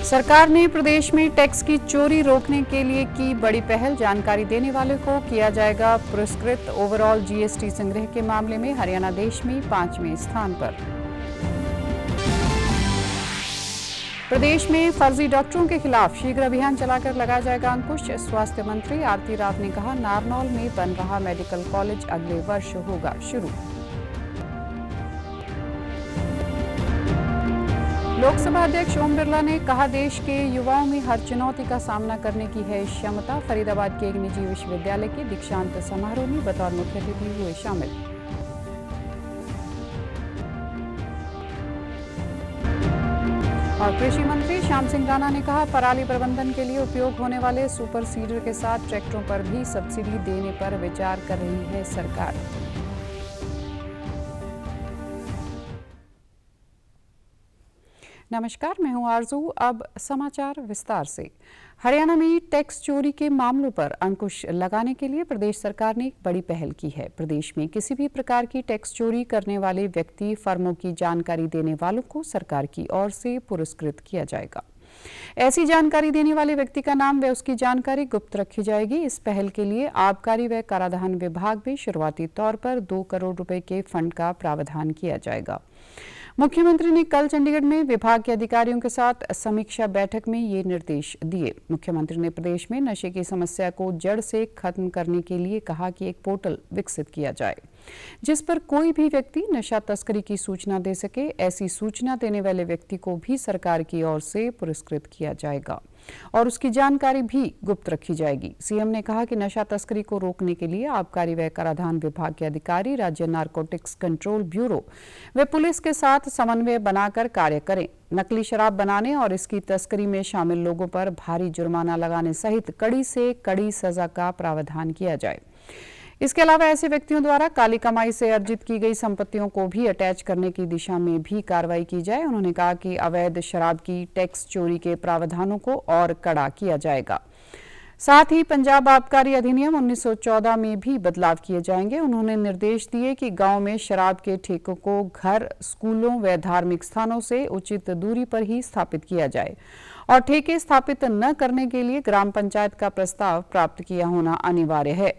सरकार ने प्रदेश में टैक्स की चोरी रोकने के लिए की बड़ी पहल। जानकारी देने वाले को किया जाएगा पुरस्कृत। ओवरऑल जीएसटी संग्रह के मामले में हरियाणा देश में 5वें स्थान पर। प्रदेश में फर्जी डॉक्टरों के खिलाफ शीघ्र अभियान चलाकर लगाया जाएगा अंकुश। स्वास्थ्य मंत्री आरती राव ने कहा, नारनौल में बन रहा मेडिकल कॉलेज अगले वर्ष होगा शुरू। लोकसभा अध्यक्ष ओम बिरला ने कहा, देश के युवाओं में हर चुनौती का सामना करने की है क्षमता। फरीदाबाद के एक निजी विश्वविद्यालय के दीक्षांत समारोह में बतौर मुख्य अतिथि हुए शामिल। और कृषि मंत्री श्याम सिंह राणा ने कहा, पराली प्रबंधन के लिए उपयोग होने वाले सुपर सीडर के साथ ट्रैक्टरों पर भी सब्सिडी देने पर विचार कर रही है सरकार। नमस्कार, मैं हूं आरजू। अब समाचार विस्तार से। हरियाणा में टैक्स चोरी के मामलों पर अंकुश लगाने के लिए प्रदेश सरकार ने एक बड़ी पहल की है। प्रदेश में किसी भी प्रकार की टैक्स चोरी करने वाले व्यक्ति, फर्मों की जानकारी देने वालों को सरकार की ओर से पुरस्कृत किया जाएगा। ऐसी जानकारी देने वाले व्यक्ति का नाम व उसकी जानकारी गुप्त रखी जाएगी। इस पहल के लिए आबकारी व कराधान विभाग में शुरुआती तौर पर 2 करोड़ रुपए के फंड का प्रावधान किया जाएगा। मुख्यमंत्री ने कल चंडीगढ़ में विभाग के अधिकारियों के साथ समीक्षा बैठक में ये निर्देश दिए। मुख्यमंत्री ने प्रदेश में नशे की समस्या को जड़ से खत्म करने के लिए कहा कि एक पोर्टल विकसित किया जाए जिस पर कोई भी व्यक्ति नशा तस्करी की सूचना दे सके। ऐसी सूचना देने वाले व्यक्ति को भी सरकार की ओर से पुरस्कृत किया जाएगा और उसकी जानकारी भी गुप्त रखी जाएगी। सीएम ने कहा कि नशा तस्करी को रोकने के लिए आबकारी व कराधान विभाग के अधिकारी राज्य नारकोटिक्स कंट्रोल ब्यूरो व पुलिस के साथ समन्वय बनाकर कार्य करें। नकली शराब बनाने और इसकी तस्करी में शामिल लोगों पर भारी जुर्माना लगाने सहित कड़ी से कड़ी सजा का प्रावधान किया जाए। इसके अलावा ऐसे व्यक्तियों द्वारा काली कमाई से अर्जित की गई संपत्तियों को भी अटैच करने की दिशा में भी कार्रवाई की जाए। उन्होंने कहा कि अवैध शराब की टैक्स चोरी के प्रावधानों को और कड़ा किया जाएगा। साथ ही पंजाब आबकारी अधिनियम 1914 में भी बदलाव किए जाएंगे। उन्होंने निर्देश दिए कि गांव में शराब के ठेकों को घर, स्कूलों व धार्मिक स्थानों से उचित दूरी पर ही स्थापित किया जाए और ठेके स्थापित न करने के लिए ग्राम पंचायत का प्रस्ताव प्राप्त किया होना अनिवार्य है।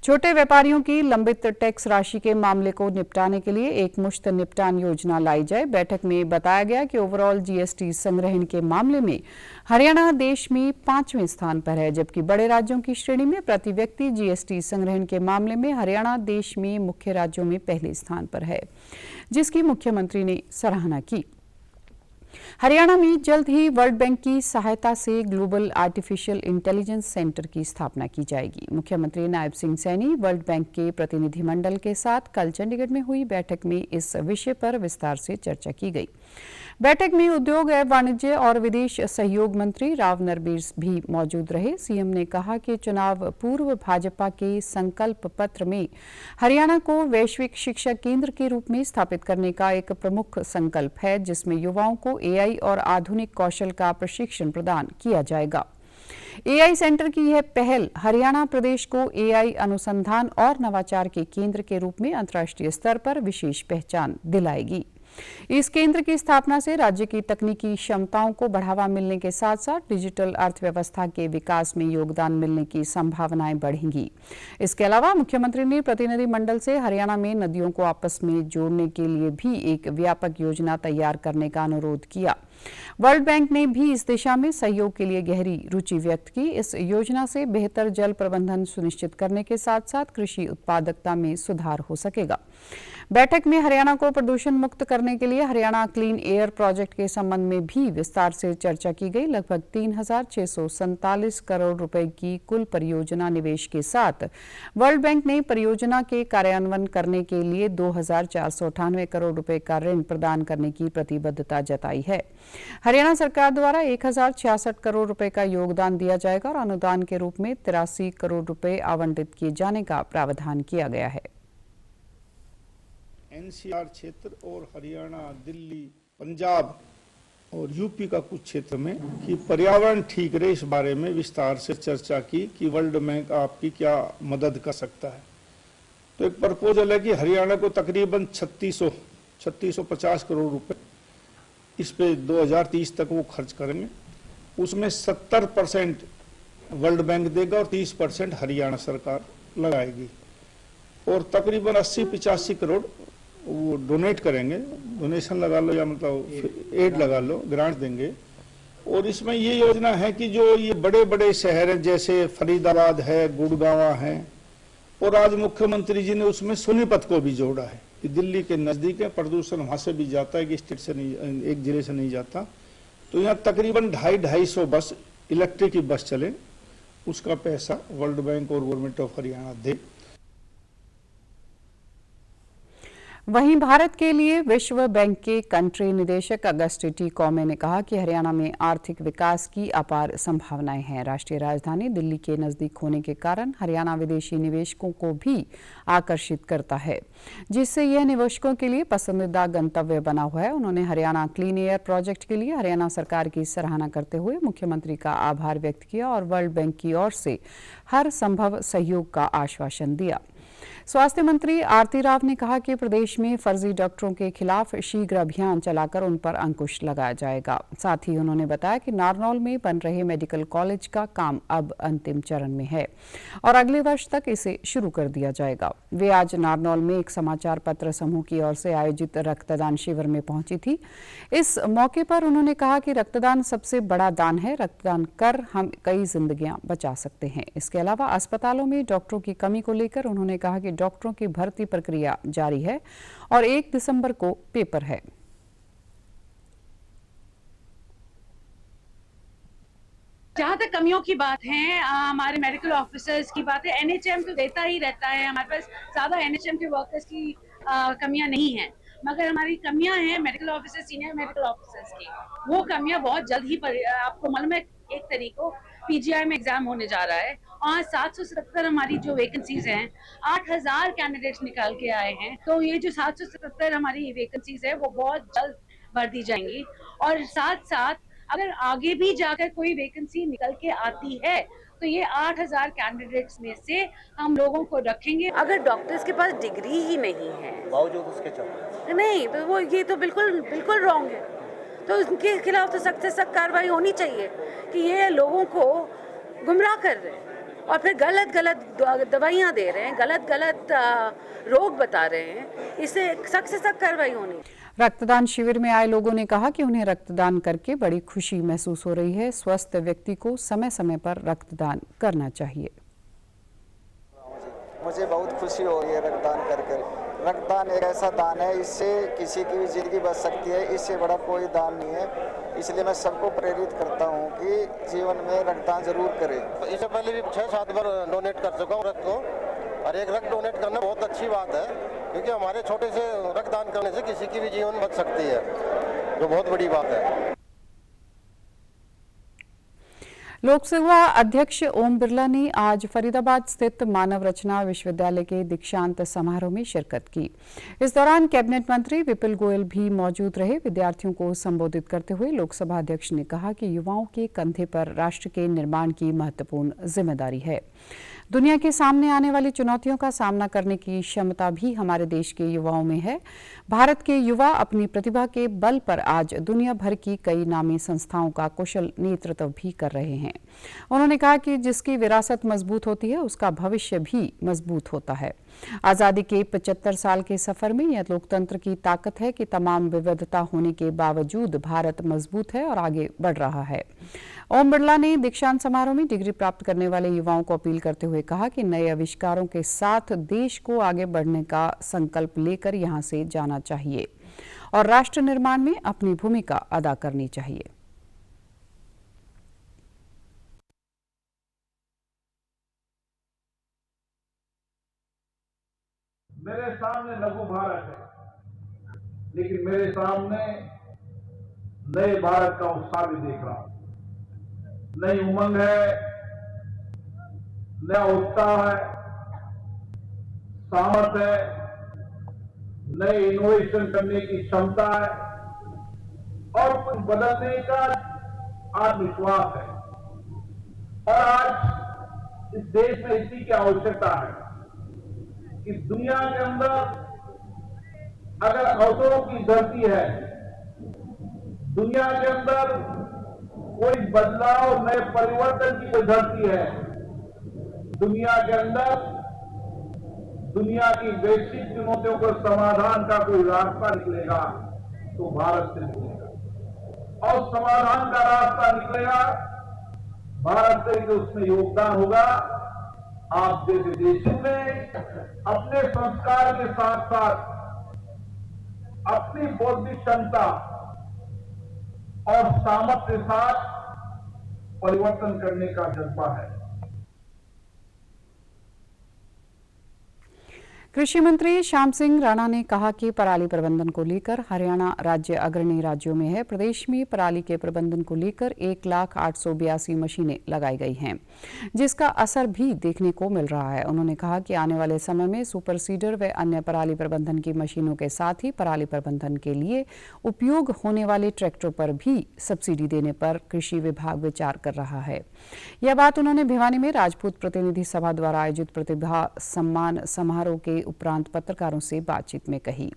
छोटे व्यापारियों की लंबित टैक्स राशि के मामले को निपटाने के लिए एक मुश्त निपटान योजना लाई जाए। बैठक में बताया गया कि ओवरऑल जीएसटी संग्रहण के मामले में हरियाणा देश में 5वें स्थान पर है, जबकि बड़े राज्यों की श्रेणी में प्रति व्यक्ति जीएसटी संग्रहण के मामले में हरियाणा देश में मुख्य राज्यों में पहले स्थान पर है, जिसकी मुख्यमंत्री ने सराहना की। हरियाणा में जल्द ही वर्ल्ड बैंक की सहायता से ग्लोबल आर्टिफिशियल इंटेलिजेंस सेंटर की स्थापना की जाएगी। मुख्यमंत्री नायब सिंह सैनी वर्ल्ड बैंक के प्रतिनिधिमंडल के साथ कल चंडीगढ़ में हुई बैठक में इस विषय पर विस्तार से चर्चा की गई। बैठक में उद्योग एवं वाणिज्य और विदेश सहयोग मंत्री राव नरबीर भी मौजूद रहे। सीएम ने कहा कि चुनाव पूर्व भाजपा के संकल्प पत्र में हरियाणा को वैश्विक शिक्षा केंद्र के रूप में स्थापित करने का एक प्रमुख संकल्प है, जिसमें युवाओं को एआई और आधुनिक कौशल का प्रशिक्षण प्रदान किया जाएगा। एआई सेंटर की यह पहल हरियाणा प्रदेश को एआई अनुसंधान और नवाचार के केंद्र के रूप में अंतर्राष्ट्रीय स्तर पर विशेष पहचान दिलाएगी। इस केंद्र की स्थापना से राज्य की तकनीकी क्षमताओं को बढ़ावा मिलने के साथ साथ डिजिटल अर्थव्यवस्था के विकास में योगदान मिलने की संभावनाएं बढ़ेंगी। इसके अलावा मुख्यमंत्री ने प्रतिनिधिमंडल से हरियाणा में नदियों को आपस में जोड़ने के लिए भी एक व्यापक योजना तैयार करने का अनुरोध किया। वर्ल्ड बैंक ने भी इस दिशा में सहयोग के लिए गहरी रुचि व्यक्त की। इस योजना से बेहतर जल प्रबंधन सुनिश्चित करने के साथ साथ कृषि उत्पादकता में सुधार हो सकेगा। बैठक में हरियाणा को प्रदूषण मुक्त करने के लिए हरियाणा क्लीन एयर प्रोजेक्ट के संबंध में भी विस्तार से चर्चा की गई। लगभग 3,647 करोड़ रुपए की कुल परियोजना निवेश के साथ वर्ल्ड बैंक ने परियोजना के कार्यान्वयन करने के लिए 2,498 करोड़ रुपए का ऋण प्रदान करने की प्रतिबद्धता जताई है। हरियाणा सरकार द्वारा 1,066 करोड़ रुपए का योगदान दिया जाएगा और अनुदान के रूप में 83 करोड़ रुपए आवंटित किए जाने का प्रावधान किया गया है। एनसीआर क्षेत्र और हरियाणा, दिल्ली, पंजाब और यूपी का कुछ क्षेत्र में कि पर्यावरण ठीक रहे, इस बारे में विस्तार से चर्चा की कि वर्ल्ड बैंक आपकी क्या मदद कर सकता है। तो एक प्रपोजल है कि हरियाणा को तकरीबन 3650 करोड़ रुपए इस पे 2030 तक वो खर्च करेंगे उसमें 70% वर्ल्ड बैंक देगा और 30% हरियाणा सरकार लगाएगी, और तकरीबन 80-85 करोड़ वो डोनेट करेंगे, डोनेशन लगा लो या मतलब एड लगा लो, ग्रांट देंगे। और इसमें ये योजना है कि जो ये बड़े बड़े शहर हैं जैसे फरीदाबाद है, गुड़गांव है, और आज मुख्यमंत्री जी ने उसमें सोनीपत को भी जोड़ा है कि दिल्ली के नजदीक है, प्रदूषण वहां से भी जाता है कि स्टेट से नहीं, एक जिले से नहीं जाता। तो यहाँ तकरीबन 250-250 बस इलेक्ट्रिक की बस चले, उसका पैसा वर्ल्ड बैंक और गवर्नमेंट ऑफ हरियाणा दे। वहीं भारत के लिए विश्व बैंक के कंट्री निदेशक अगस्टी टी कॉमे ने कहा कि हरियाणा में आर्थिक विकास की अपार संभावनाएं हैं। राष्ट्रीय राजधानी दिल्ली के नजदीक होने के कारण हरियाणा विदेशी निवेशकों को भी आकर्षित करता है, जिससे यह निवेशकों के लिए पसंदीदा गंतव्य बना हुआ है। उन्होंने हरियाणा क्लीन एयर प्रोजेक्ट के लिए हरियाणा सरकार की सराहना करते हुए मुख्यमंत्री का आभार व्यक्त किया और वर्ल्ड बैंक की ओर से हर संभव सहयोग का आश्वासन दिया। स्वास्थ्य मंत्री आरती राव ने कहा कि प्रदेश में फर्जी डॉक्टरों के खिलाफ शीघ्र अभियान चलाकर उन पर अंकुश लगाया जाएगा। साथ ही उन्होंने बताया कि नारनौल में बन रहे मेडिकल कॉलेज का काम अब अंतिम चरण में है और अगले वर्ष तक इसे शुरू कर दिया जाएगा। वे आज नारनौल में एक समाचार पत्र समूह की ओर से आयोजित रक्तदान शिविर में पहुंची थी। इस मौके पर उन्होंने कहा कि रक्तदान सबसे बड़ा दान है, रक्तदान कर हम कई जिंदगियां बचा सकते हैं। इसके अलावा अस्पतालों में डॉक्टरों की कमी को लेकर उन्होंने कहा कि डॉक्टरों की भर्ती प्रक्रिया जारी है और 1 दिसंबर को पेपर है। जहाँ तक कमियों की बात है, हमारे मेडिकल ऑफिसर्स की बात है, एनएचएम तो देता ही रहता है, हमारे पास ज्यादा एनएचएम के वर्कर्स की कमियां नहीं है, मगर हमारी कमियां हैं medical officers, senior medical officers की। वो कमियां बहुत जल्द ही आपको मालूम है 1 तारीख को पीजीआई में एग्जाम होने जा रहा है और 777 हमारी जो वैकेंसीज हैं, 8000 कैंडिडेट्स निकाल के आए हैं। तो ये जो 777 हमारी वैकेंसीज है वो बहुत जल्द भर दी जाएंगी और साथ साथ अगर आगे भी जाकर कोई वैकेंसी निकल के आती है तो ये 8000 कैंडिडेट्स में से हम लोगों को रखेंगे। अगर डॉक्टर्स के पास डिग्री ही नहीं है बावजूद उसके चलते नहीं, तो वो ये तो बिल्कुल रॉन्ग है। तो उनके खिलाफ तो सख्त से सख्त कार्रवाई होनी चाहिए कि ये लोगों को गुमराह कर रहे हैं और फिर गलत दवाइयाँ दे रहे हैं, गलत रोग बता रहे हैं। इससे सख्त से सख्त कार्रवाई होनी। रक्तदान शिविर में आए लोगों ने कहा कि उन्हें रक्तदान करके बड़ी खुशी महसूस हो रही है। स्वस्थ व्यक्ति को समय समय पर रक्तदान करना चाहिए। मुझे बहुत खुशी हो रही है रक्तदान करके। रक्तदान एक ऐसा दान है, इससे किसी की भी जिंदगी बच सकती है, इससे बड़ा कोई दान नहीं है। इसलिए मैं सबको प्रेरित करता हूं कि जीवन में रक्तदान जरूर करें। इससे पहले भी 6-7 बार डोनेट कर चुका हूँ रक्त को, और एक रक्त डोनेट करना बहुत अच्छी बात है, क्योंकि हमारे छोटे से रक्तदान करने से किसी की भी जीवन बच सकती है, जो बहुत बड़ी बात है। लोकसभा अध्यक्ष ओम बिरला ने आज फरीदाबाद स्थित मानव रचना विश्वविद्यालय के दीक्षांत समारोह में शिरकत की। इस दौरान कैबिनेट मंत्री विपुल गोयल भी मौजूद रहे। विद्यार्थियों को संबोधित करते हुए लोकसभा अध्यक्ष ने कहा कि युवाओं के कंधे पर राष्ट्र के निर्माण की महत्वपूर्ण जिम्मेदारी है। दुनिया के सामने आने वाली चुनौतियों का सामना करने की क्षमता भी हमारे देश के युवाओं में है। भारत के युवा अपनी प्रतिभा के बल पर आज दुनिया भर की कई नामी संस्थाओं का कुशल नेतृत्व भी कर रहे हैं। उन्होंने कहा कि जिसकी विरासत मजबूत होती है उसका भविष्य भी मजबूत होता है। आज़ादी के 75 साल के सफर में यह लोकतंत्र की ताकत है कि तमाम विविधता होने के बावजूद भारत मजबूत है और आगे बढ़ रहा है। ओम बिरला ने दीक्षांत समारोह में डिग्री प्राप्त करने वाले युवाओं को अपील करते हुए कहा कि नए आविष्कारों के साथ देश को आगे बढ़ने का संकल्प लेकर यहां से जाना चाहिए और राष्ट्र निर्माण में अपनी भूमिका अदा करनी चाहिए। मेरे सामने लघु भारत है, लेकिन मेरे सामने नए भारत का उत्साह भी देख रहा हूं। नई उमंग है, नया उत्साह है, सामर्थ्य है, नए इनोवेशन करने की क्षमता है और कुछ बदलने का आत्मविश्वास है। और आज इस देश में इसी की आवश्यकता है कि दुनिया के अंदर अगर अवसरों की धरती है, दुनिया के अंदर कोई बदलाव, नए परिवर्तन की कोई धरती है दुनिया के अंदर, दुनिया की वैश्विक चुनौतियों को समाधान का कोई रास्ता निकलेगा तो भारत से निकलेगा, और समाधान का रास्ता निकलेगा भारत से, तो उसमें योगदान होगा आप जैसे देशों में अपने संस्कार के साथ साथ अपनी बौद्धिक क्षमता और सामर्थ्य के साथ परिवर्तन करने का जज्बा है। कृषि मंत्री श्याम सिंह राणा ने कहा कि पराली प्रबंधन को लेकर हरियाणा राज्य अग्रणी राज्यों में है। प्रदेश में पराली के प्रबंधन को लेकर 1,0882 मशीनें लगाई गई हैं, जिसका असर भी देखने को मिल रहा है। उन्होंने कहा कि आने वाले समय में सुपर सीडर व अन्य पराली प्रबंधन की मशीनों के साथ ही पराली प्रबंधन के लिए उपयोग होने वाले ट्रैक्टरों पर भी सब्सिडी देने पर कृषि विभाग विचार कर रहा है। यह बात उन्होंने भिवानी में राजपूत प्रतिनिधि सभा द्वारा आयोजित प्रतिभा सम्मान समारोह के उपरांत पत्रकारों से बातचीत में कही।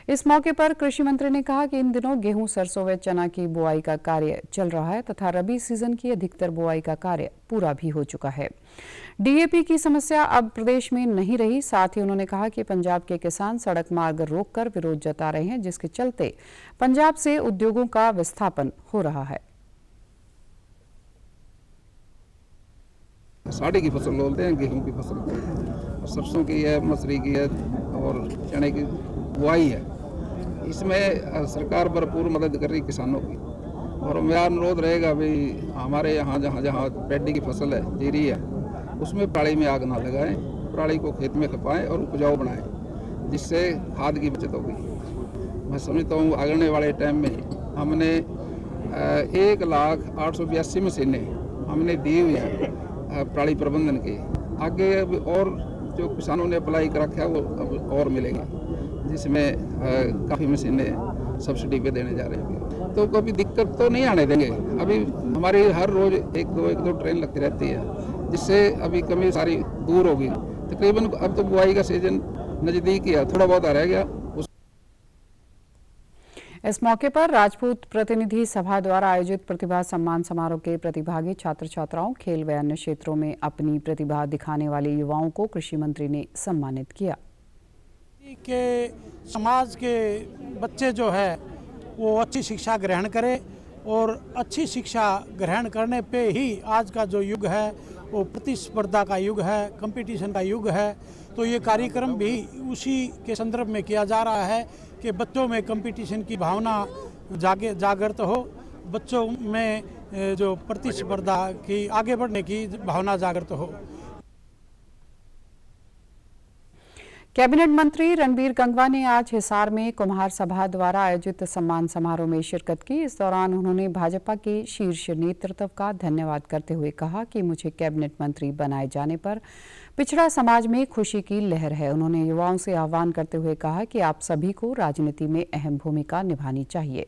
इस मौके पर कृषि मंत्री ने कहा कि इन दिनों गेहूं, सरसों व चना की बुआई का कार्य चल रहा है तथा रबी सीजन की अधिकतर बुआई का कार्य पूरा भी हो चुका है। डीएपी की समस्या अब प्रदेश में नहीं रही। साथ ही उन्होंने कहा कि पंजाब के किसान सड़क मार्ग रोककर विरोध जता रहे हैं, जिसके चलते पंजाब से उद्योगों का विस्थापन हो रहा है। साढ़े की फसल बोलते हैं, गेहूं की फसल, सरसों की है, मसूरी की है और चने की बुआई है। इसमें सरकार भरपूर मदद कर रही किसानों की, और मेरा अनुरोध रहेगा भाई हमारे यहाँ जहाँ जहाँ पैडी की फसल है, जीरी है, उसमें पराली में आग ना लगाएं, पराली को खेत में खपाएं और उपजाऊ बनाएं, जिससे खाद की बचत होगी। मैं समझता हूँ आगने वाले टाइम में हमने 1,0882 मशीनें हमने दी हुई हैं पराली प्रबंधन के। आगे और जो किसानों ने अप्लाई कर रखा है वो अब और मिलेगी, जिसमें काफ़ी मशीनें सब्सिडी पे देने जा रहे हैं। तो कभी दिक्कत तो नहीं आने देंगे। अभी हमारी हर रोज़ एक दो ट्रेन लगती रहती है, जिससे अभी कमी सारी दूर होगी। तकरीबन अब तो बुआई का सीजन नज़दीक ही है, थोड़ा बहुत रह गया। इस मौके पर राजपूत प्रतिनिधि सभा द्वारा आयोजित प्रतिभा सम्मान समारोह के प्रतिभागी छात्र छात्राओं, खेल व अन्य क्षेत्रों में अपनी प्रतिभा दिखाने वाले युवाओं को कृषि मंत्री ने सम्मानित किया। के समाज के बच्चे जो है वो अच्छी शिक्षा ग्रहण करें, और अच्छी शिक्षा ग्रहण करने पे ही आज का जो युग है वो प्रतिस्पर्धा का युग है, कंपटीशन का युग है। तो ये कार्यक्रम भी उसी के संदर्भ में किया जा रहा है कि बच्चों में कंपटीशन की भावना जागृत हो, बच्चों में जो प्रतिस्पर्धा की आगे बढ़ने की भावना जागृत हो। कैबिनेट मंत्री रणबीर गंगवा ने आज हिसार में कुम्हार सभा द्वारा आयोजित सम्मान समारोह में शिरकत की। इस दौरान उन्होंने भाजपा के शीर्ष नेतृत्व का धन्यवाद करते हुए कहा कि मुझे कैबिनेट मंत्री बनाए जाने पर पिछड़ा समाज में खुशी की लहर है। उन्होंने युवाओं से आह्वान करते हुए कहा कि आप सभी को राजनीति में अहम भूमिका निभानी चाहिए।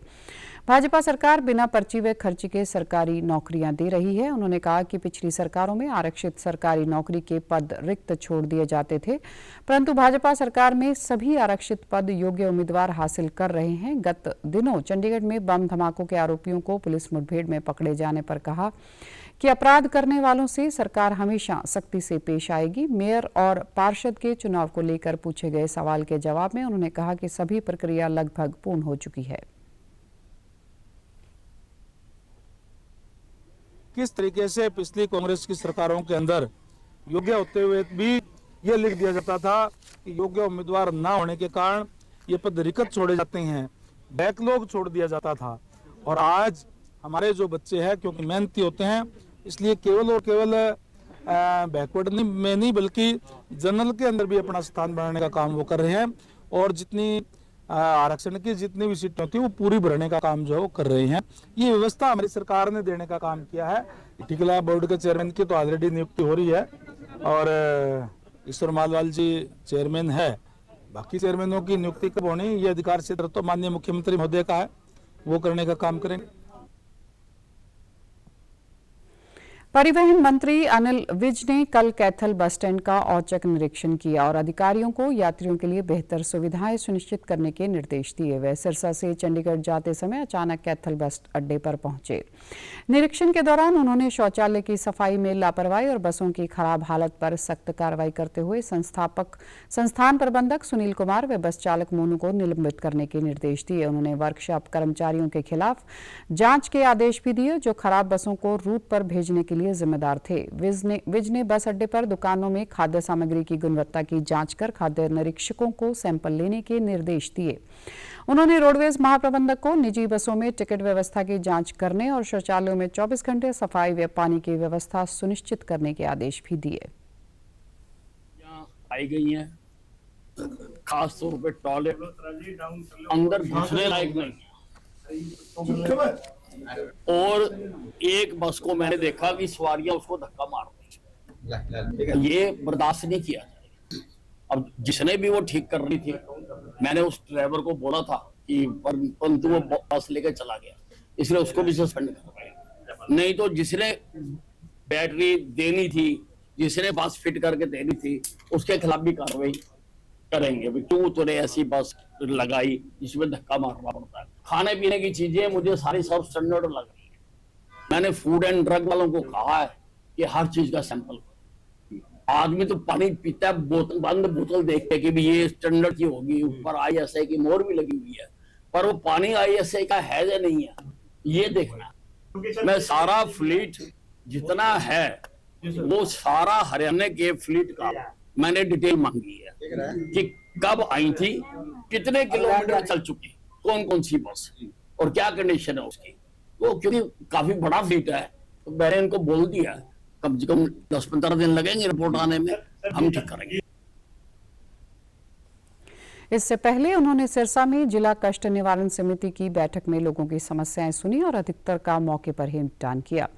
भाजपा सरकार बिना पर्ची व खर्ची के सरकारी नौकरियां दे रही है। उन्होंने कहा कि पिछली सरकारों में आरक्षित सरकारी नौकरी के पद रिक्त छोड़ दिए जाते थे, परंतु भाजपा सरकार में सभी आरक्षित पद योग्य उम्मीदवार हासिल कर रहे हैं। गत दिनों चंडीगढ़ में बम धमाकों के आरोपियों को पुलिस मुठभेड़ में पकड़े जाने पर कहा कि अपराध करने वालों से सरकार हमेशा सख्ती से पेश आएगी। मेयर और पार्षद के चुनाव को लेकर पूछे गए सवाल के जवाब में उन्होंने कहा कि सभी प्रक्रिया लगभग पूर्ण हो चुकी है। किस तरीके से पिछली कांग्रेस की सरकारों के अंदर योग्य होते हुए भी ये लिख दिया जाता था कि योग्य उम्मीदवार ना होने के कारण ये पद रिक्त छोड़े जाते हैं, बैकलॉग छोड़ दिया जाता था। और आज हमारे जो बच्चे हैं, क्योंकि मेहनती होते हैं, इसलिए केवल और केवल बैकवर्ड में नहीं बल्कि जनरल के अंदर भी अपना स्थान बनाने का काम वो कर रहे हैं। और जितनी आरक्षण की जितनी भी सीटें होती है वो पूरी भरने का काम जो है वो कर रहे हैं। ये व्यवस्था हमारी सरकार ने देने का काम किया है। टिकला बोर्ड के चेयरमैन की तो ऑलरेडी नियुक्ति हो रही है और ईश्वर मालवाल जी चेयरमैन है। बाकी चेयरमैनों की नियुक्ति कब होनी, ये अधिकार क्षेत्र तो माननीय मुख्यमंत्री महोदय का है, वो करने का काम करेंगे। परिवहन मंत्री अनिल विज ने कल कैथल बस स्टैंड का औचक निरीक्षण किया और अधिकारियों को यात्रियों के लिए बेहतर सुविधाएं सुनिश्चित करने के निर्देश दिए। वे सिरसा से चंडीगढ़ जाते समय अचानक कैथल बस अड्डे पर पहुंचे। निरीक्षण के दौरान उन्होंने शौचालय की सफाई में लापरवाही और बसों की खराब हालत पर सख्त कार्रवाई करते हुए संस्थान प्रबंधक सुनील कुमार व बस चालक मोनू को निलंबित करने के निर्देश दिए। उन्होंने वर्कशॉप कर्मचारियों के खिलाफ जांच के आदेश भी दिए जो खराब बसों को रूट पर भेजने के लिए जिम्मेदार थे। विज ने बस अड्डे पर दुकानों में खाद्य सामग्री की गुणवत्ता की जांच कर खाद्य निरीक्षकों को सैंपल लेने के निर्देश दिए। उन्होंने रोडवेज महाप्रबंधक को निजी बसों में टिकट व्यवस्था की जांच करने और शौचालयों में 24 घंटे सफाई व पानी की व्यवस्था सुनिश्चित करने के आदेश भी दिए। आई गई हैं, खास तौर पे टॉयलेट अंदर घुसने लायक नहीं, और एक बस को मैंने देखा कि सवारियां उसको धक्का मार रही, ये बर्दाश्त नहीं किया जाएगा। अब जिसने भी वो ठीक कर रही थी, मैंने उस ड्राइवर को बोला था कि परंतु वो बस लेकर चला गया, इसलिए उसको भी सस्पेंड करवाया। नहीं तो जिसने बैटरी देनी थी, जिसने बस फिट करके देनी थी, उसके खिलाफ भी कार्रवाई करेंगे। क्यों तूने ऐसी बस लगाई जिसमें धक्का मारना पड़ता है। खाने पीने की चीजें मुझे सारी सब स्टैंडर्ड लग रही है। मैंने फूड एंड ड्रग वालों को कहा है कि हर चीज का सैंपल। आदमी तो पानी पीता है बोतल, बंद बोतल देख के कि भी ये स्टैंडर्ड की होगी, ऊपर ISI की मोहर भी लगी हुई है, पर वो पानी ISI का है या नहीं है, ये देखना। मैं सारा फ्लीट जितना है वो सारा हरियाणा के फ्लीट का मैंने डिटेल मांगी है कि कब आई थी, कितने किलोमीटर चल चुकी, कौन कौन सी बस और क्या कंडीशन है उसकी। वो क्योंकि काफी बड़ा फ्लीट है तो मैंने इनको बोल दिया कम से कम 10-15 दिन लगेंगे रिपोर्ट आने में, हम ठीक करेंगे। इससे पहले उन्होंने सिरसा में जिला कष्ट निवारण समिति की बैठक में लोगों की समस्याएं सुनी और अधिकतर का मौके पर ही निपटान किया।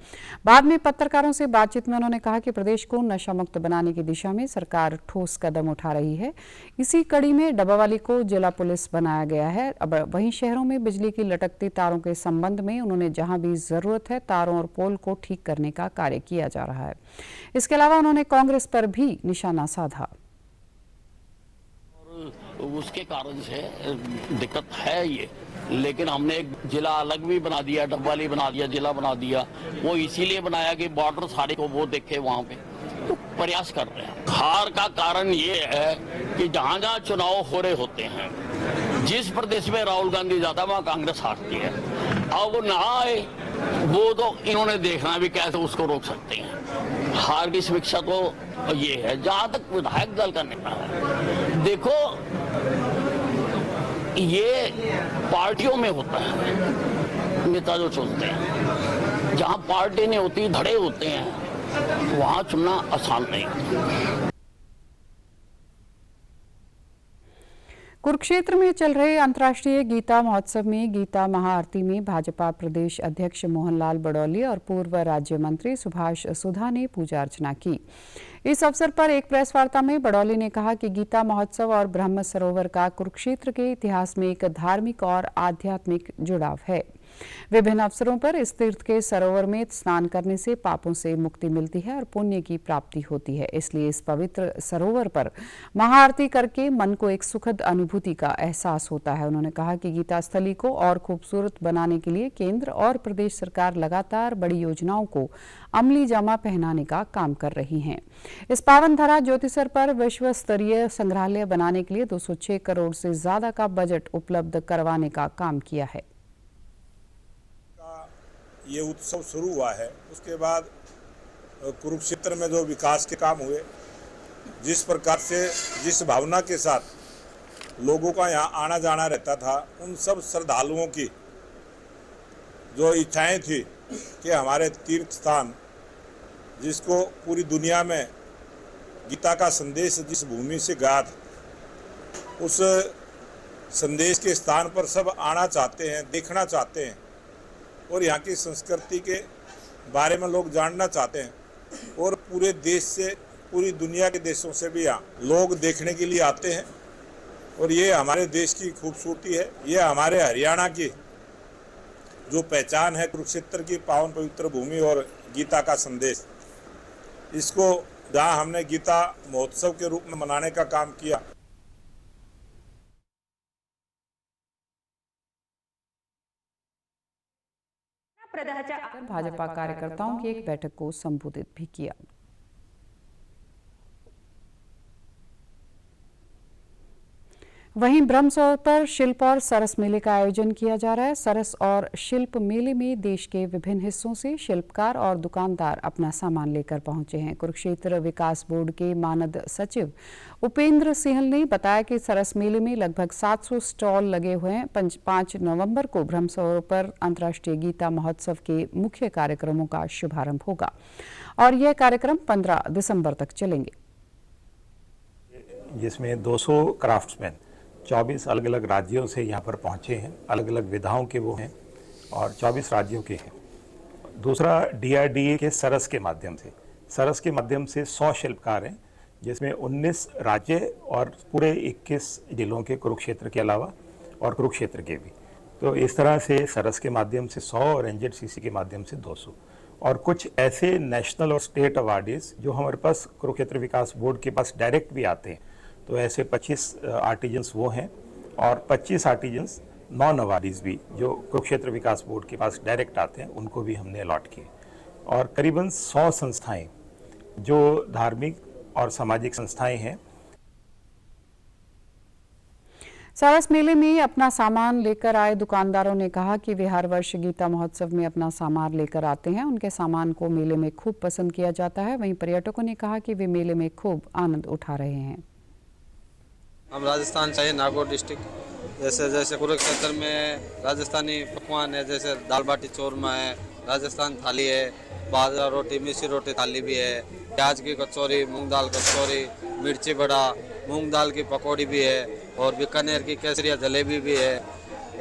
बाद में पत्रकारों से बातचीत में उन्होंने कहा कि प्रदेश को नशा मुक्त बनाने की दिशा में सरकार ठोस कदम उठा रही है। इसी कड़ी में डब्बावाली को जिला पुलिस बनाया गया है। अब वहीं शहरों में बिजली की लटकती तारों के संबंध में उन्होंने जहां भी जरूरत है तारों और पोल को ठीक करने का कार्य किया जा रहा है। इसके अलावा उन्होंने कांग्रेस पर भी निशाना साधा। उसके कारण से दिक्कत है ये, लेकिन हमने एक जिला अलग भी बना दिया, डब्बाली बना दिया, जिला बना दिया। वो इसीलिए बनाया कि बॉर्डर सारे को वो देखे, वहां पे तो प्रयास कर रहे हैं। हार का कारण ये है कि जहां जहां चुनाव हो रहे होते हैं, जिस प्रदेश में राहुल गांधी जाता है वहां कांग्रेस हारती है। अब वो ना आए, वो तो इन्होंने देखना भी कैसे उसको रोक सकते हैं। हार की समीक्षा तो ये है। जहां तक विधायक दल का नेता है, देखो ये पार्टियों में होता है, नेता जो चुनते हैं, जहां पार्टी नहीं होती, धड़े होते हैं, वहां चुनना आसान नहीं होता। कुरुक्षेत्र में चल रहे अंतर्राष्ट्रीय गीता महोत्सव में गीता महाआरती में भाजपा प्रदेश अध्यक्ष मोहनलाल बड़ौली और पूर्व राज्य मंत्री सुभाष सुधा ने पूजा अर्चना की। इस अवसर पर एक प्रेस वार्ता में बड़ौली ने कहा कि गीता महोत्सव और ब्रह्म सरोवर का कुरुक्षेत्र के इतिहास में एक धार्मिक और आध्यात्मिक जुड़ाव है। विभिन्न अवसरों पर इस तीर्थ के सरोवर में स्नान करने से पापों से मुक्ति मिलती है और पुण्य की प्राप्ति होती है। इसलिए इस पवित्र सरोवर पर महाआरती करके मन को एक सुखद अनुभूति का एहसास होता है। उन्होंने कहा कि गीता स्थली को और खूबसूरत बनाने के लिए केंद्र और प्रदेश सरकार लगातार बड़ी योजनाओं को अमली जामा पहनाने का काम कर रही हैं। इस पावन धरा ज्योतिसर पर विश्व स्तरीय संग्रहालय बनाने के लिए 206 करोड़ से ज्यादा का बजट उपलब्ध करवाने का काम किया है। ये उत्सव शुरू हुआ है, उसके बाद कुरुक्षेत्र में जो विकास के काम हुए, जिस प्रकार से जिस भावना के साथ लोगों का यहाँ आना जाना रहता था, उन सब श्रद्धालुओं की जो इच्छाएं थी कि हमारे तीर्थ स्थान जिसको पूरी दुनिया में गीता का संदेश जिस भूमि से गया था, उस संदेश के स्थान पर सब आना चाहते हैं, देखना चाहते हैं और यहाँ की संस्कृति के बारे में लोग जानना चाहते हैं। और पूरे देश से, पूरी दुनिया के देशों से भी यहाँ लोग देखने के लिए आते हैं। और ये हमारे देश की खूबसूरती है, ये हमारे हरियाणा की जो पहचान है कुरुक्षेत्र की पावन पवित्र भूमि और गीता का संदेश, इसको जहां हमने गीता महोत्सव के रूप में मनाने का काम किया। भाजपा कार्यकर्ताओं की एक बैठक को संबोधित भी किया। वहीं ब्रह्मसौर पर शिल्प और सरस मेले का आयोजन किया जा रहा है। सरस और शिल्प मेले में देश के विभिन्न हिस्सों से शिल्पकार और दुकानदार अपना सामान लेकर पहुंचे हैं। कुरुक्षेत्र विकास बोर्ड के मानद सचिव उपेंद्र सिंहल ने बताया कि सरस मेले में लगभग 700 स्टॉल लगे हुए हैं। 5 नवंबर को ब्रह्मसौर पर अंतर्राष्ट्रीय गीता महोत्सव के मुख्य कार्यक्रमों का शुभारंभ होगा और यह कार्यक्रम 15 दिसंबर तक चलेंगे, जिसमें 200 क्राफ्ट्समैन 24 अलग अलग राज्यों से यहाँ पर पहुँचे हैं। अलग अलग विधाओं के वो हैं और 24 राज्यों के हैं। दूसरा, DRDA के सरस के माध्यम से 100 शिल्पकार हैं, जिसमें 19 राज्य और पूरे 21 जिलों के कुरुक्षेत्र के अलावा और कुरुक्षेत्र के भी। तो इस तरह से सरस के माध्यम से 100 और NZCC के माध्यम से 200 और कुछ ऐसे नेशनल और स्टेट अवार्डीज जो हमारे पास कुरुक्षेत्र विकास बोर्ड के पास डायरेक्ट भी आते हैं। तो ऐसे 25 आर्टिजन्स वो हैं और 25 आर्टिजन्स नॉन अवार्डीज भी जो कुरुक्षेत्र विकास बोर्ड के पास डायरेक्ट आते हैं, उनको भी हमने अलॉट किए। और करीबन 100 संस्थाएं जो धार्मिक और सामाजिक संस्थाएं हैं। सरस मेले में अपना सामान लेकर आए दुकानदारों ने कहा कि वे हर वर्ष गीता महोत्सव में अपना सामान लेकर आते हैं। उनके सामान को मेले में खूब पसंद किया जाता है। वहीं पर्यटकों ने कहा कि वे मेले में खूब आनंद उठा रहे हैं। हम राजस्थान से हैं, नागौर डिस्ट्रिक्ट। जैसे कुरुक्षेत्र में राजस्थानी पकवान है, जैसे दाल बाटी चूरमा है, राजस्थान थाली है, बाजरा रोटी, मिर्ची रोटी थाली भी है, प्याज की कचौरी, मूंग दाल कचौरी, मिर्ची बड़ा, मूंग दाल की पकौड़ी भी है और बीकानेर की केसरिया जलेबी भी है।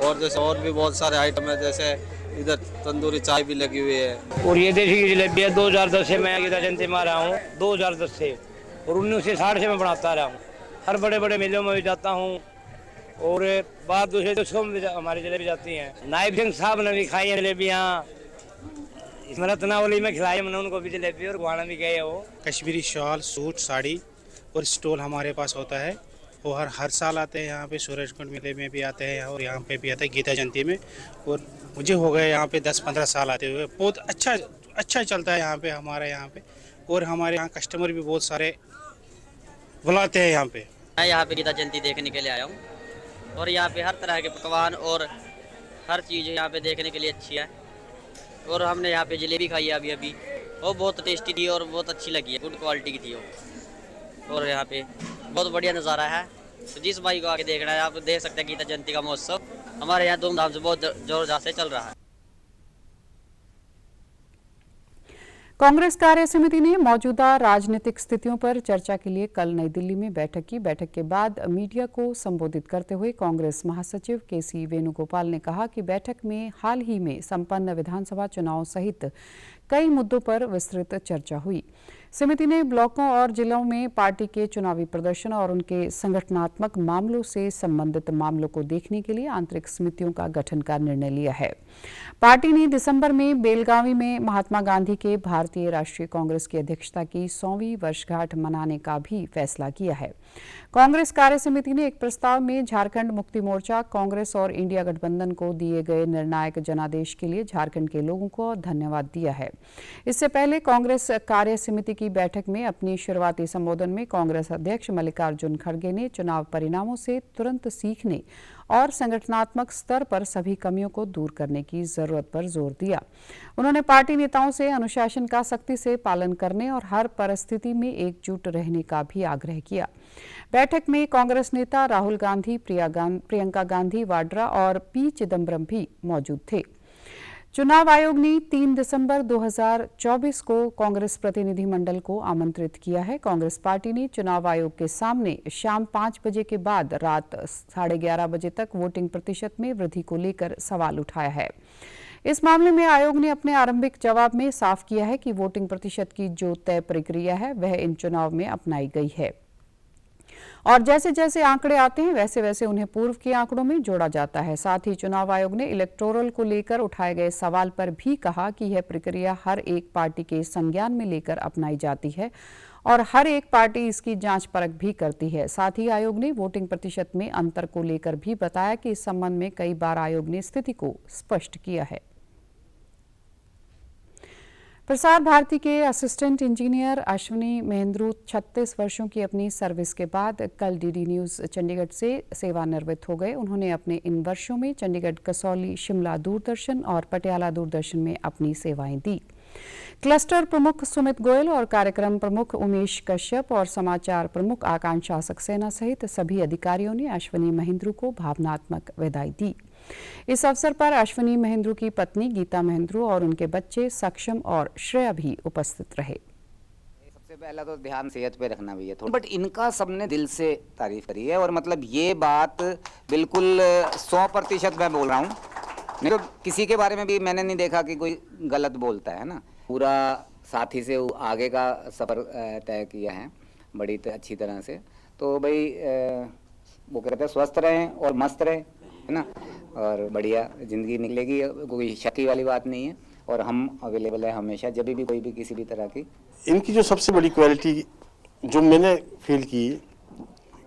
और जैसे और भी बहुत सारे आइटम है, जैसे इधर तंदूरी चाय भी लगी हुई है। और ये देसी की जलेबी है, 2010 से मैं गीता जयंती में आ रहा हूँ, 2010 से, और 1960 से मैं बनाता रहा हूँ। हर बड़े बड़े मेलों में भी जाता हूँ और बात दूसरे देशों में भी हमारी जलेबी जाती हैं। नायब सिंह साहब ने भी खाई है जलेबियाँ, इसमें रत्नावली में खिलाई मैंने उनको भी जलेबी, और गुहाना भी गए वो। कश्मीरी शॉल, सूट, साड़ी और स्टॉल हमारे पास होता है। वो हर साल आते हैं यहाँ पे, सूरजकुंड मेले में भी आते हैं और यहाँ पे भी आते हैं गीता जयंती में। और मुझे हो गए यहाँ पे 10-15 साल आते हुए। बहुत अच्छा चलता है यहाँ पे, हमारे यहाँ पे। और हमारे यहाँ कस्टमर भी बहुत सारे बुलाते हैं यहाँ पे। मैं यहाँ पे गीता जयंती देखने के लिए आया हूँ और यहाँ पे हर तरह के पकवान और हर चीज़ यहाँ पे देखने के लिए अच्छी है। और हमने यहाँ पे जलेबी खाई है अभी, वो बहुत टेस्टी थी और बहुत अच्छी लगी है, गुड क्वालिटी की थी वो। और यहाँ पे बहुत बढ़िया नज़ारा है, तो जिस भाई को आके देखना है आप देख सकते हैं। गीता जयंती का महोत्सव हमारे यहाँ धूमधाम से बहुत जोरदार से चल रहा है। कांग्रेस कार्य समिति ने मौजूदा राजनीतिक स्थितियों पर चर्चा के लिए कल नई दिल्ली में बैठक की। बैठक के बाद मीडिया को संबोधित करते हुए कांग्रेस महासचिव KC वेणुगोपाल ने कहा कि बैठक में हाल ही में संपन्न विधानसभा चुनाव सहित कई मुद्दों पर विस्तृत चर्चा हुई। समिति ने ब्लॉकों और जिलों में पार्टी के चुनावी प्रदर्शन और उनके संगठनात्मक मामलों से संबंधित मामलों को देखने के लिए आंतरिक समितियों का गठन का निर्णय लिया है। पार्टी ने दिसंबर में बेलगावी में महात्मा गांधी के भारतीय राष्ट्रीय कांग्रेस की अध्यक्षता की 100वीं वर्षगांठ मनाने का भी फैसला किया है। कांग्रेस कार्य समिति ने एक प्रस्ताव में झारखंड मुक्ति मोर्चा, कांग्रेस और इंडिया गठबंधन को दिए गए निर्णायक जनादेश के लिए झारखंड के लोगों को धन्यवाद दिया है। इससे पहले कांग्रेस कार्य समिति की बैठक में अपनी शुरुआती संबोधन में कांग्रेस अध्यक्ष मल्लिकार्जुन खड़गे ने चुनाव परिणामों से तुरंत सीखने और संगठनात्मक स्तर पर सभी कमियों को दूर करने की जरूरत पर जोर दिया। उन्होंने पार्टी नेताओं से अनुशासन का सख्ती से पालन करने और हर परिस्थिति में एकजुट रहने का भी आग्रह किया। बैठक में कांग्रेस नेता राहुल गांधी, प्रियंका गांधी वाड्रा और P चिदम्बरम भी मौजूद थे। चुनाव आयोग ने 3 दिसंबर 2024 को कांग्रेस प्रतिनिधिमंडल को आमंत्रित किया है। कांग्रेस पार्टी ने चुनाव आयोग के सामने शाम 5 बजे के बाद रात 11:30 बजे तक वोटिंग प्रतिशत में वृद्धि को लेकर सवाल उठाया है। इस मामले में आयोग ने अपने आरंभिक जवाब में साफ किया है कि वोटिंग प्रतिशत की जो तय प्रक्रिया है वह इन चुनाव में अपनाई गई है। और जैसे जैसे आंकड़े आते हैं वैसे वैसे उन्हें पूर्व के आंकड़ों में जोड़ा जाता है। साथ ही चुनाव आयोग ने इलेक्टोरल को लेकर उठाए गए सवाल पर भी कहा कि यह प्रक्रिया हर एक पार्टी के संज्ञान में लेकर अपनाई जाती है और हर एक पार्टी इसकी जांच परख भी करती है। साथ ही आयोग ने वोटिंग प्रतिशत में अंतर को लेकर भी बताया कि इस संबंध में कई बार आयोग ने स्थिति को स्पष्ट किया है। प्रसार भारती के असिस्टेंट इंजीनियर अश्विनी महेंद्रू 36 वर्षों की अपनी सर्विस के बाद कल डीडी न्यूज़ चंडीगढ़ से सेवानिवृत्त हो गए। उन्होंने अपने इन वर्षों में चंडीगढ़, कसौली, शिमला दूरदर्शन और पटियाला दूरदर्शन में अपनी सेवाएं दी। क्लस्टर प्रमुख सुमित गोयल और कार्यक्रम प्रमुख उमेश कश्यप और समाचार प्रमुख आकांक्षा सक्सेना सहित सभी अधिकारियों ने अश्विनी महेंद्रू को भावनात्मक विदाई दी। इस अवसर पर अश्विनी महेंद्रू की पत्नी गीता महेंद्रू और उनके बच्चे सक्षम और श्रेया भी उपस्थित रहे। सबसे पहला तो ध्यान सेहत पे रखना भी है थोड़ा, बट इनका सबने दिल से तारीफ करी है और मतलब ये बात बिल्कुल 100% मैं बोल रहा हूँ। नहीं तो किसी के बारे में भी मैंने नहीं देखा कि कोई गलत बोलता है ना। पूरा साथी से आगे का सफ़र तय किया है बड़ी अच्छी तरह से। तो भाई वो कहते हैं स्वस्थ रहें और मस्त रहें, है ना, और बढ़िया ज़िंदगी निकलेगी, कोई शक वाली बात नहीं है। और हम अवेलेबल है हमेशा, जब भी कोई भी किसी भी तरह की। इनकी जो सबसे बड़ी क्वालिटी जो मैंने फील की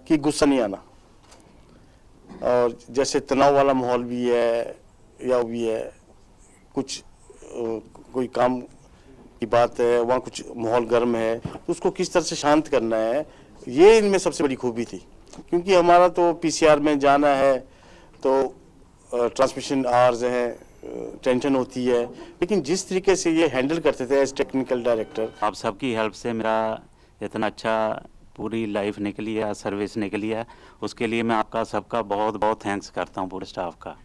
कि गुस्सा नहीं आना, और जैसे तनाव वाला माहौल भी है या भी है, कुछ कोई काम की बात है, वहाँ कुछ माहौल गर्म है तो उसको किस तरह से शांत करना है, ये इनमें सबसे बड़ी खूबी थी। क्योंकि हमारा तो पीसीआर में जाना है तो ट्रांसमिशन आवर्स हैं, टेंशन होती है, लेकिन जिस तरीके से ये हैंडल करते थे एज टेक्निकल डायरेक्टर। आप सबकी हेल्प से मेरा इतना अच्छा पूरी लाइफ निकली है, सर्विस निकली है, उसके लिए मैं आपका सबका बहुत बहुत थैंक्स करता हूँ, पूरे स्टाफ का।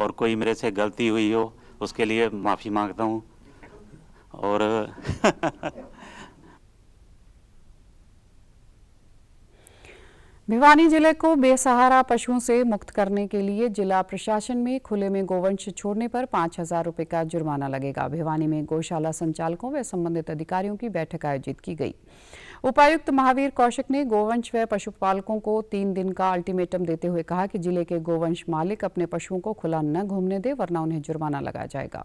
और कोई मेरे से गलती हुई हो उसके लिए माफ़ी मांगता हूँ। और भिवानी जिले को बेसहारा पशुओं से मुक्त करने के लिए जिला प्रशासन में खुले में गोवंश छोड़ने पर 5,000 रुपये का जुर्माना लगेगा। भिवानी में गौशाला संचालकों व संबंधित अधिकारियों की बैठक आयोजित की गई। उपायुक्त महावीर कौशिक ने गोवंश व पशुपालकों को 3 दिन का अल्टीमेटम देते हुए कहा कि जिले के गोवंश मालिक अपने पशुओं को खुला न घूमने दे, वरना उन्हें जुर्माना लगाया जाएगा।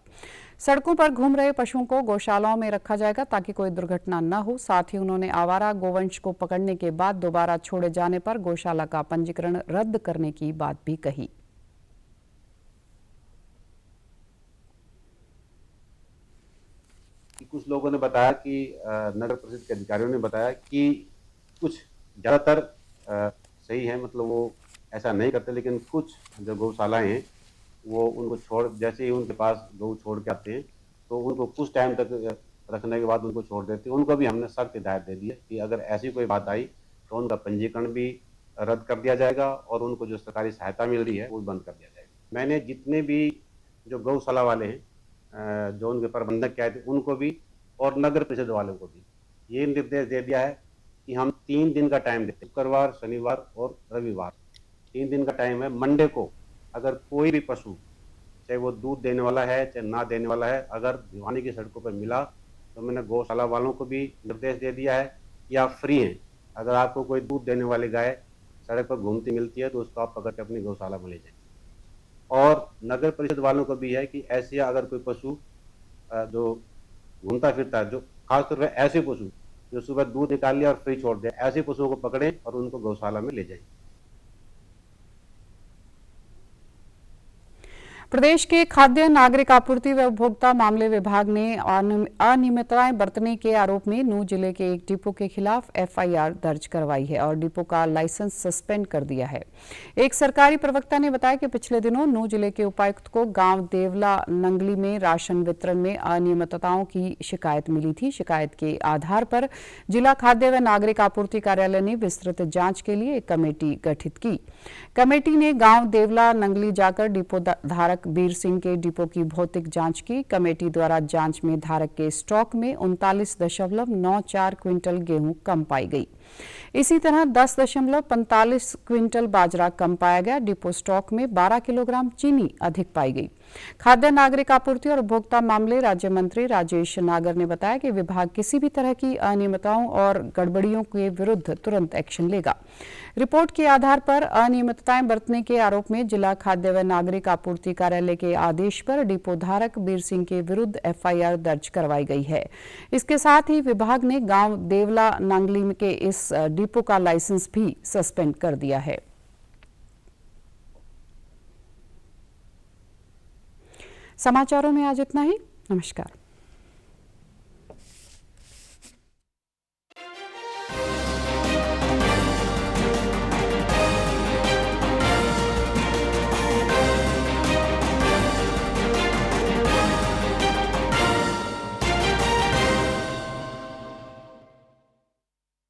सड़कों पर घूम रहे पशुओं को गौशालाओं में रखा जाएगा ताकि कोई दुर्घटना न हो। साथ ही उन्होंने आवारा गोवंश को पकड़ने के बाद दोबारा छोड़े जाने पर गौशाला का पंजीकरण रद्द करने की बात भी कही। कुछ लोगों ने बताया कि नगर परिषद के अधिकारियों ने बताया कि कुछ ज़्यादातर सही है, मतलब वो ऐसा नहीं करते, लेकिन कुछ जो गौशालाएं हैं वो उनको छोड़, जैसे ही उनके पास गौ छोड़ के आते हैं तो उनको कुछ टाइम तक रखने के बाद उनको छोड़ देते हैं। उनको भी हमने सख्त हिदायत दे दी है कि अगर ऐसी कोई बात आई तो उनका पंजीकरण भी रद्द कर दिया जाएगा और उनको जो सरकारी सहायता मिल रही है वो बंद कर दिया जाएगा। मैंने जितने भी जो गौशाला वाले हैं जो उनके प्रबंधक क्या थे उनको भी और नगर परिषद वालों को भी ये निर्देश दे दिया है कि हम 3 दिन का टाइम देते हैं, शुक्रवार, शनिवार और रविवार 3 दिन का टाइम है। मंडे को अगर कोई भी पशु, चाहे वो दूध देने वाला है चाहे ना देने वाला है, अगर भिवानी की सड़कों पर मिला तो मैंने गौशाला वालों को भी निर्देश दे दिया है कि आप फ्री हैं, अगर आपको कोई दूध देने वाली गाय सड़क पर घूमती मिलती है तो उसको आप पकड़ के अपनी गौशाला में ले जाएं। और नगर परिषद वालों को भी है कि ऐसे अगर कोई पशु जो घूमता फिरता है, जो खासतौर पर ऐसे पशु जो सुबह दूध निकाल लिया और फ्री छोड़ दिया, ऐसे पशुओं को पकड़ें और उनको गौशाला में ले जाएं। प्रदेश के खाद्य नागरिक आपूर्ति व उपभोक्ता मामले विभाग ने अनियमितताएं बरतने के आरोप में नूंह जिले के एक डिपो के खिलाफ एफआईआर दर्ज करवाई है और डिपो का लाइसेंस सस्पेंड कर दिया है। एक सरकारी प्रवक्ता ने बताया कि पिछले दिनों नूंह जिले के उपायुक्त को गांव देवला नंगली में राशन वितरण में अनियमितताओं की शिकायत मिली थी। शिकायत के आधार पर जिला खाद्य व नागरिक आपूर्ति कार्यालय ने विस्तृत जाँच के लिए एक कमेटी गठित की। कमेटी ने गाँव देवला नंगली जाकर डिपो धारक बीर सिंह के डिपो की भौतिक जांच की। कमेटी द्वारा जांच में धारक के स्टॉक में 39.94 क्विंटल गेहूं कम पाई गई। इसी तरह 10.45 क्विंटल बाजरा कम पाया गया। डिपो स्टॉक में 12 किलोग्राम चीनी अधिक पाई गई। खाद्य नागरिक आपूर्ति और उपभोक्ता मामले राज्य मंत्री राजेश नागर ने बताया कि विभाग किसी भी तरह की अनियमितताओं और गड़बड़ियों के विरुद्ध तुरंत एक्शन लेगा। रिपोर्ट के आधार पर अनियमितताएं बरतने के आरोप में जिला खाद्य व नागरिक आपूर्ति कार्यालय के आदेश पर डिपो धारक बीर सिंह के विरुद्ध एफआईआर दर्ज करवाई गई है। इसके साथ ही विभाग ने गांव देवला नांगली के इस डिपो का लाइसेंस भी सस्पेंड कर दिया है। समाचारों में आज इतना ही। नमस्कार।